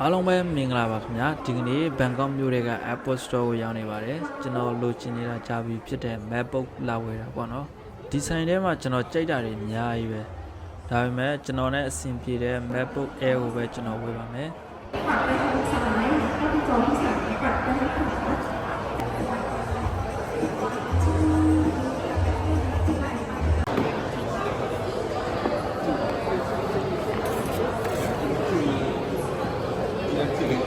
အားလုံးပဲမင်္ဂလာပါခင်ဗျာဒီကနေ့ဘန်ကောက်မြို့တွေက Apple Store ကိုရောက်နေပါတယ်ကျွန်တော်လိုချင်နေတာကြာပြီဖြစ်တဲ့ MacBook လာဝယ်တာပေါ့နော်ဒီဆိုင်ထဲမှာကျွန်တော်ကြိုက်တာတွေအများကြီးပဲဒါပေမဲ့ကျွန်တော်နဲ့အဆင်ပြေတဲ့ MacBook Air ကိုပဲကျွန်တော်ဝယ်ပါမယ်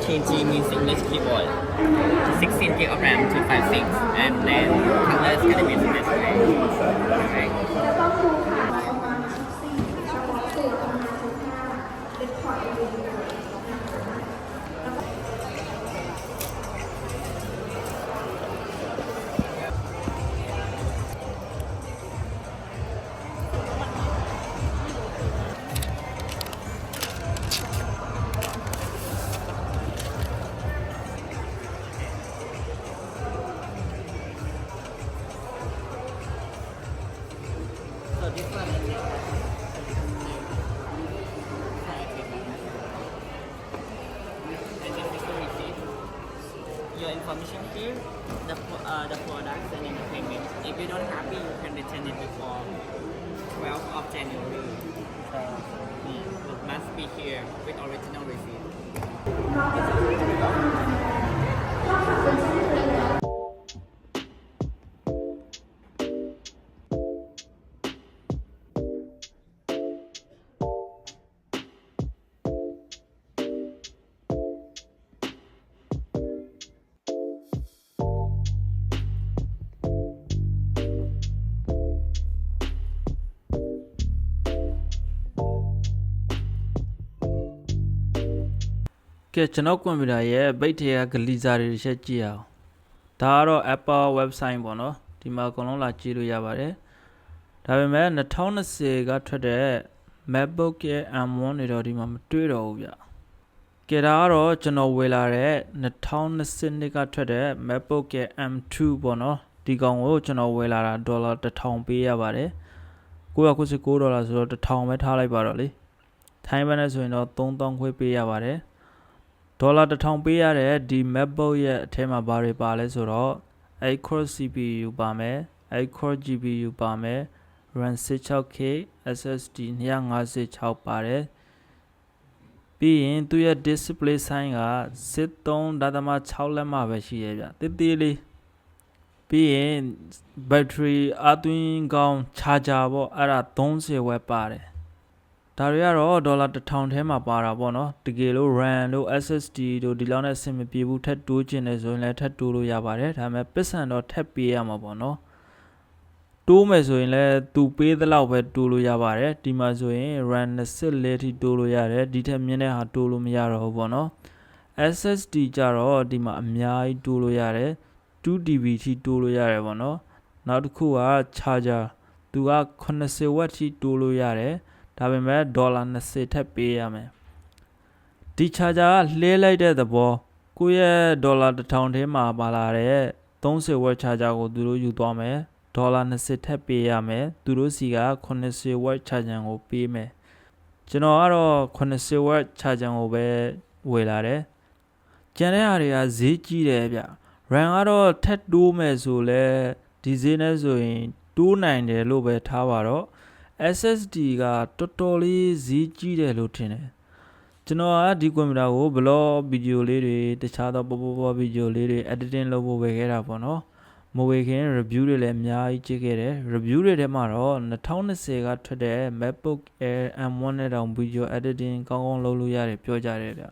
KG means English keyboard. 16 gig of RAM, 256, and then color is gonna be the display. Right. So this one is your information here, the products and then the payment. If you don't happy, you can return it before 12th of January. So it must be here with original receipt. ကဲကျွန်တော်ကွန်ပျူတာရဲ့ဘိတ်ထဲကဂလီဇာတွေတစ်ချက်ကြည့်အောင်ဒါကတော့ Apple website ပေါ့နော်ဒီမှာအကုန်လုံးလာကြည့်လို့ရပါတယ်ဒါပေမဲ့2020ကထွက်တဲ့ MacBook Air M1 တွေတော့ဒီမှာမတွေ့တော့ဘူးဗျကဲဒါကတော့ကျွန်တော်ဝယ်လာတဲ့2020ကထွက်တဲ့ MacBook Air M2 ပေါ့နော်ဒီကောင်ကိုကျွန်တော်ဝယ်လာတာဒေါ်လာ1000ပေးရပါတယ်999ဒေါ်လာဆိုတော့1000ပဲထားလိုက်ပါတော့လေထိုင်းဘတ်နဲ့ဆိုရင်တော့3000ခွဲပေးရပါတယ်ဒေါ်လာ1000ပေးရတဲ့ဒီ MacBook ရဲ့အထဲမှာဘာတွေပါလဲဆိုတော့ 8-core CPU ပါမယ် 8-core GPU ပါမယ် RAM 16K SSD 256ပါတယ်ပြီးရင်သူရဲ့ display size က 13.6 လက်မပဲရှိရဗျတေးသေးလေးပြီးရင် battery အသွင်းကောင်း charger ပေါ့အဲ့ဒါ30 watt ပါတယ်ဒါတွေကတော့ဒေါ်လာ1000ထဲမှာပါတာပေါ့နော်တကယ်လို့ RAM တို့ SSD တို့ဒီလောက်နဲ့အဆင်မပြေဘူးထပ်တိုးကျင်နေဆိုရင်လည်းထပ်တိုးလို့ရပါတယ်ဒါပေမဲ့ပစ္စံတော့ထပ်ပေးရမှာပေါ့နော်တိုးမယ်ဆိုရင်လည်းသူပေးသလောက်ပဲတိုးလို့ရပါတယ်ဒီမှာဆိုရင် RAM 24ထိတိုးလို့ရတယ်ဒီထက်မြင့်တဲ့ဟာတိုးလို့မရတော့ဘူးပေါ့နော် SSD ကြတော့ဒီမှာအများကြီးတိုးလို့ရတယ် 2TB ထိတိုးလို့ရတယ်ပေါ့နော်နောက်တစ်ခုက charger သူက80 watt ထိတိုးလို့ရတယ်ဒါပေမဲ့ဒေါ်လာ20ထပ်ပေးရမယ်ဒီ charger ကလှဲလိုက်တဲ့သဘောကိုယ့်ရဲ့ဒေါ်လာ1000ထဲမှာပါလာတဲ့30 watt charger ကိုသူတို့ယူသွားမယ်ဒေါ်လာ20ထပ်ပေးရမယ်သူတို့စီက80 watt charger ကိုပေးမယ်ကျွန်တော်ကတော့80 watt charger ကိုပဲဝယ်လာတယ်ကျန်တဲ့ဟာတွေကဈေးကြီးတယ်ဗျ RAM ကတော့ထပ်တိုးမယ်ဆိုလဲဒီဈေးနဲ့ဆိုရင်တိုးနိုင်တယ်လို့ပဲထားပါတော့SSD ကတော်တော်လေးဈေးကြီးတယ်လို့ထင်တယ်ကျွန်တော်ကဒီကွန်ပျူတာကို blog ဗီဒီယိုလေးတွေတခြားသောပေါ်ဗီဒီယိုလေးတွေ editing လုပ်ဖို့ဝယ်ခဲ့တာပေါ့နော်မဝယ်ခင် review တွေလည်းအများကြီးကြည့်ခဲ့တယ် review တွေထဲမှာတော့2020ကထွက်တဲ့ MacBook Air M1 နဲ့တောင် video editing ကောင်းကောင်းလုပ်လို့ရတယ်ပြောကြတယ်ဗျ